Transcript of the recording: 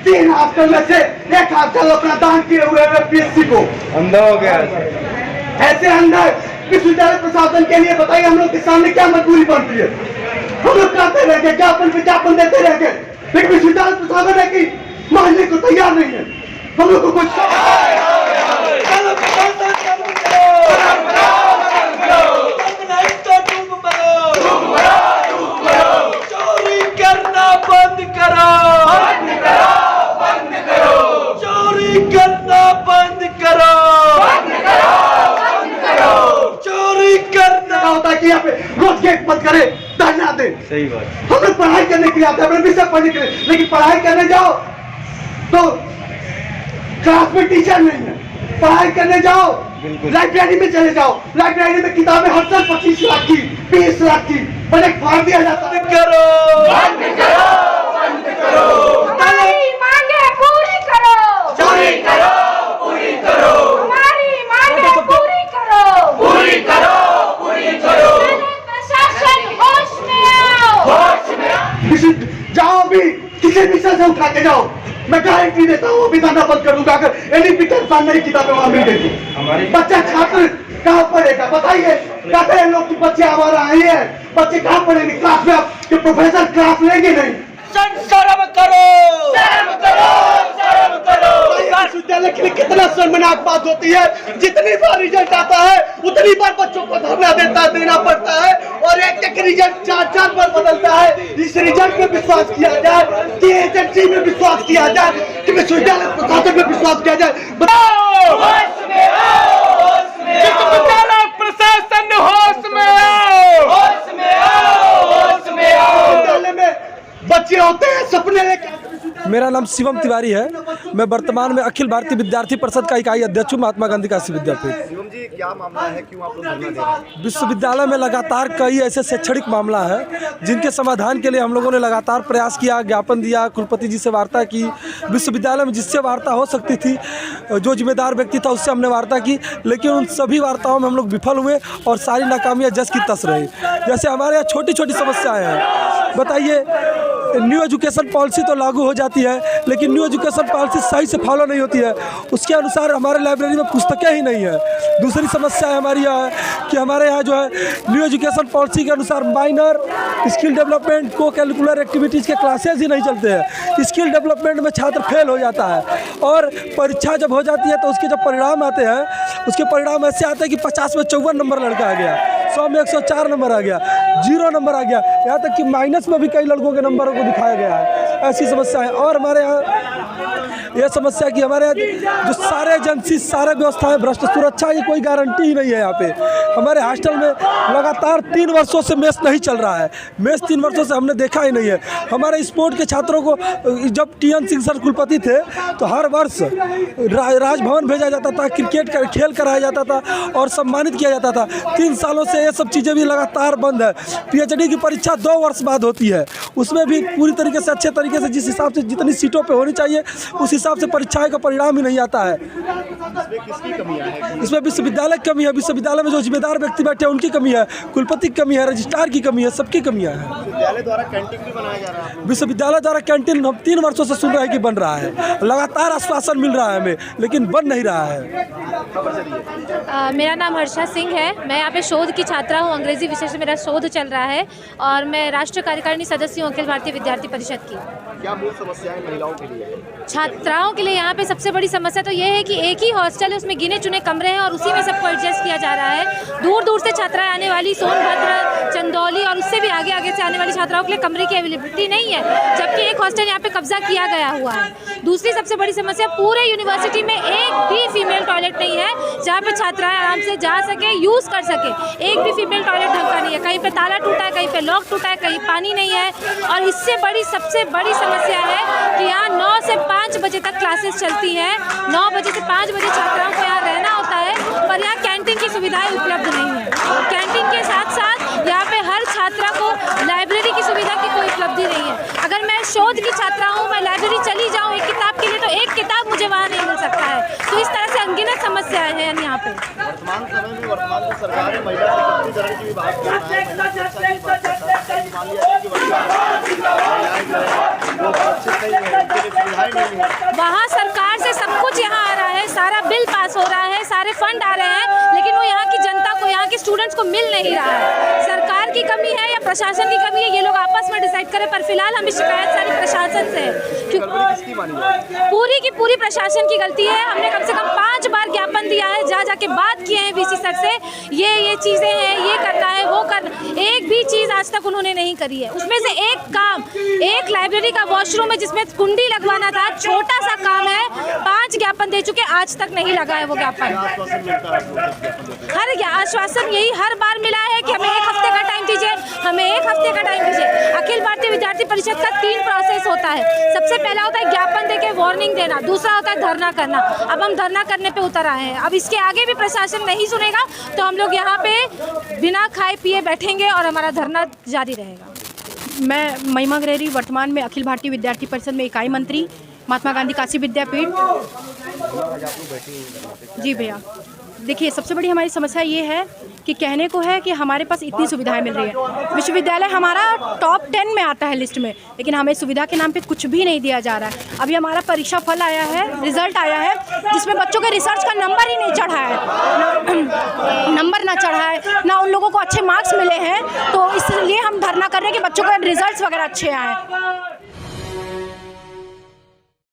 3 hostel में से 1 hostel अपना दान किए हुए हैं पीएससी को। अंधा हो गया ऐसे अंदर विश्वविद्यालय प्रशासन के लिए बताइए हम लोग के सामने क्या मजबूरी बनती है। हम लोग कहते रह गए, विज्ञापन देते रह गए, लेकिन विश्वविद्यालय प्रशासन है कि मानने को तैयार नहीं है। हम लोग को कुछ चोरी करना बंद करो, चोरी करना बंद करो, चोरी करना होता है कि यहाँ पे रोज गेट बंद करे, धरना दे। सही बात। हम लोग पढ़ाई करने के लिए आते हैं, अपने विषय पढ़ने के लिए, लेकिन पढ़ाई करने जाओ तो क्लास में टीचर नहीं है। पढ़ाई करने जाओ लाइब्रेरी में चले जाओ, लाइब्रेरी में किताबें हर साल 25 लाख की 20 लाख की बड़े फाड़ दिया जाता है। करो, बंद करो, बंद करो। हमारी मांगे पूरी करो, चोरी करो, पूरी करो, हमारी मांगे पूरी करो, पूरी करो, पूरी करो। प्रशासन होश में आओ, होश में आओ। जाओ भी किसी विषय से उठा के जाओ, मैं गारंटी देता हूँ अभी धंधा बंद कर दूंगा अगर एनईपी के अनुसार नई किताबें वहां मिल गई। बच्चा छात्र कहाँ पढ़ेगा बताइए? कहते हैं लोग कि बच्चे हमारा आए हैं, बच्चे कहाँ पढ़ेंगे क्लास में? आपके प्रोफेसर क्लास लेंगे नहीं। शर्म करो, शर्म करो, शर्म करो। विश्वविद्यालय के लिए कितना शर्मनाक बात होती है। जितनी बार रिजल्ट आता है उतनी बार बच्चों को धरना देना पड़ता है और एक रिजल्ट 4 बार बदलता है। इस रिजल्ट में विश्वास किया जाए कि एजेंसी में विश्वास किया जाए कि विश्वविद्यालय प्रशासन में विश्वास किया जाए। होश में आओ, होश में आओ। विश्वविद्यालय प्रशासन होश में आओ, होश में आओ, होश में आओ। विश्वविद्यालय में बच्चे होते हैं सपने लेकर। मेरा नाम शिवम तिवारी है। मैं वर्तमान में अखिल भारतीय विद्यार्थी परिषद का इकाई अध्यक्ष हूँ, महात्मा गांधी काशी विद्यापीठ। शिवम जी, क्या मामला है, क्यों आप लोग धरना दे रहे हैं? विश्वविद्यालय में लगातार कई ऐसे शैक्षणिक मामला है जिनके समाधान के लिए हम लोगों ने लगातार प्रयास किया, ज्ञापन दिया, कुलपति जी से वार्ता की। विश्वविद्यालय में जिससे वार्ता हो सकती थी, जो जिम्मेदार व्यक्ति था उससे हमने वार्ता की, लेकिन उन सभी वार्ताओं में हम लोग विफल हुए और सारी नाकामियाँ जस की तस रही। जैसे हमारे यहाँ छोटी छोटी समस्याएँ हैं, बताइए न्यू एजुकेशन पॉलिसी तो लागू हो जाती है लेकिन न्यू एजुकेशन पॉलिसी सही से फॉलो नहीं होती है, उसके अनुसार हमारे लाइब्रेरी में पुस्तकें ही नहीं है। दूसरी समस्या हमारी यह है कि हमारे यहाँ जो है न्यू एजुकेशन पॉलिसी के अनुसार माइनर स्किल डेवलपमेंट को कैरिकुलर एक्टिविटीज़ के क्लासेज ही नहीं चलते हैं। स्किल डेवलपमेंट में छात्र फेल हो जाता है और परीक्षा जब हो जाती है तो उसके जब परिणाम आते हैं, उसके परिणाम ऐसे आते हैं कि 50 में 54 नंबर लड़का आ गया, 100 में 104 नंबर आ गया, 0 नंबर आ गया, यहाँ तक कि माइनस में भी कई लड़कों के नंबरों को दिखाया गया है। ऐसी समस्या है। और हमारे यहाँ यह समस्या कि हमारे यहाँ जो सारे एजेंसी सारे व्यवस्थाएं भ्रष्ट, सुरक्षा की कोई गारंटी ही नहीं है। यहाँ पे हमारे हॉस्टल में लगातार 3 वर्षों से मेस नहीं चल रहा है। मेस 3 वर्षों से हमने देखा ही नहीं है। हमारे स्पोर्ट के छात्रों को जब TN सिंह सर कुलपति थे तो हर वर्ष राजभवन भेजा जाता था, क्रिकेट का खेल कराया जाता था और सम्मानित किया जाता था। 3 सालों से ये सब चीज़ें भी लगातार बंद है। PhD की परीक्षा 2 वर्ष बाद होती है, उसमें भी पूरी तरीके से अच्छे तरीके से जिस हिसाब से जितनी सीटों पे होनी चाहिए उस हिसाब से परीक्षाएं का परिणाम ही नहीं आता है। किसकी कमियां हैं? इसमें विश्वविद्यालय की कमी है, विश्वविद्यालय में जो जिम्मेदार व्यक्ति बैठे हैं उनकी कमी है, कुलपति की कमी है, रजिस्ट्रार की कमी है, सबकी कमियां हैं। विद्यालय द्वारा कैंटीन भी बनाया जा रहा है। विश्वविद्यालय द्वारा कैंटीन हम 3 वर्षों से सुन रहे हैं कि बन रहा है, लगातार आश्वासन मिल रहा है हमें, लेकिन बन नहीं रहा है। मेरा नाम हर्षा सिंह है। मैं यहाँ पे शोध की छात्रा हूँ, अंग्रेजी विषय से मेरा शोध चल रहा है और मैं राष्ट्रीय कार्यकारिणी सदस्य हूँ अखिल भारतीय विद्यार्थी परिषद की। क्या मूल समस्याएं महिलाओं के लिए? छात्राओं के लिए यहाँ पे सबसे बड़ी समस्या तो ये है कि एक ही हॉस्टल है, उसमें गिने चुने कमरे हैं और उसी में सबको एडजस्ट किया जा रहा है। दूर दूर से छात्राएं आने वाली, सोनभद्र, चंदौली और उससे भी आगे आगे से आने वाली छात्राओं के लिए कमरे की अवेलेबिलिटी नहीं है, जबकि एक हॉस्टल यहाँ पे कब्जा किया गया हुआ है। दूसरी सबसे बड़ी समस्या, पूरे यूनिवर्सिटी में एक भी फीमेल टॉयलेट नहीं है जहाँ पे छात्राएं आराम से जा सके, यूज़ कर सके। एक भी फीमेल टॉयलेट ढंग का नहीं है, कहीं पे ताला टूटा है, कहीं पे लॉक टूटा है, कहीं पानी नहीं है। और इससे बड़ी सबसे बड़ी समस्या है कि यहाँ 9 से 5 बजे तक क्लासेस चलती हैं, 9 बजे से 5 बजे छात्राओं को यहाँ रहना होता है, पर यहाँ कैंटीन की सुविधाएं उपलब्ध नहीं है। कैंटीन के साथ साथ यहाँ पे हर छात्रा को लाइब्रेरी की सुविधा की कोई उपलब्धि नहीं है। अगर मैं शोध की छात्रा हूँ, मैं लाइब्रेरी चली जाऊँ एक किताब के लिए, तो एक किताब मुझे वहाँ नहीं मिल सकता है। तो इस तरह से अनगिनत समस्याएं हैं यहाँ पे। वर्तमान समय में वर्तमान जो सरकार है महिला सशक्तिकरण की भी बात कर रहा है, महिला सुरक्षा की बात करता है। मान लिया कि वो सुरक्षित नहीं है, उनके लिए सुविधाएं नहीं है। वहाँ सरकार से सब कुछ यहाँ आ रहा है, सारा बिल पास हो रहा है, सारे फंड आ रहे हैं, लेकिन वो यहाँ की जनता को, यहाँ के स्टूडेंट्स को मिल नहीं रहा है। सरकार की कमी है या प्रशासन की कमी है, ये लोग आपस में डिसाइड करें, पर फिलहाल हमें शिकायत सारी प्रशासन से है। किसकी मानी जाए? पूरी की पूरी प्रशासन की गलती है। हमने कम से कम 5 बार ज्ञापन दिया है, जा जाके बात किए हैं वीसी सर से, ये चीज़ें हैं, ये करना है, वो करना, एक भी चीज़ आज तक उन्होंने नहीं करी है। उसमें से एक काम, एक लाइब्रेरी का वॉशरूम है जिसमें कुंडी लगवाना था, छोटा सा काम है, 5 ज्ञापन दे चुके, आज तक नहीं लगा है वो ज्ञापन। हर आश्वासन यही हर बार मिला है कि हमें 1 हफ्ते का टाइम दीजिए, हमें 1 हफ्ते का टाइम दीजिए। अखिल भारतीय विद्यार्थी परिषद का 3 प्रोसेस होता है। सबसे पहला होता है ज्ञापन देके वार्निंग देना, दूसरा होता है धरना करना। अब हम धरना करने पे उतर आए हैं। अब इसके आगे भी प्रशासन नहीं सुनेगा तो हम लोग यहाँ पे बिना खाए पिए बैठेंगे और हमारा धरना जारी रहेगा। मैं महिमा ग्रेरी, वर्तमान में अखिल भारतीय विद्यार्थी परिषद में इकाई मंत्री, महात्मा गांधी काशी विद्यापीठ। जी भैया, देखिए सबसे बड़ी हमारी समस्या ये है कि कहने को है कि हमारे पास इतनी सुविधाएं मिल रही है, विश्वविद्यालय हमारा टॉप 10 में आता है लिस्ट में, लेकिन हमें सुविधा के नाम पे कुछ भी नहीं दिया जा रहा है। अभी हमारा परीक्षा फल आया है, रिजल्ट आया है, जिसमें बच्चों के रिसर्च का नंबर ही नहीं चढ़ा है, नंबर ना चढ़ा है, ना उन लोगों को अच्छे मार्क्स मिले हैं। तो इसलिए हम धरना कर रहे हैं कि बच्चों के रिजल्ट वगैरह अच्छे आएँ।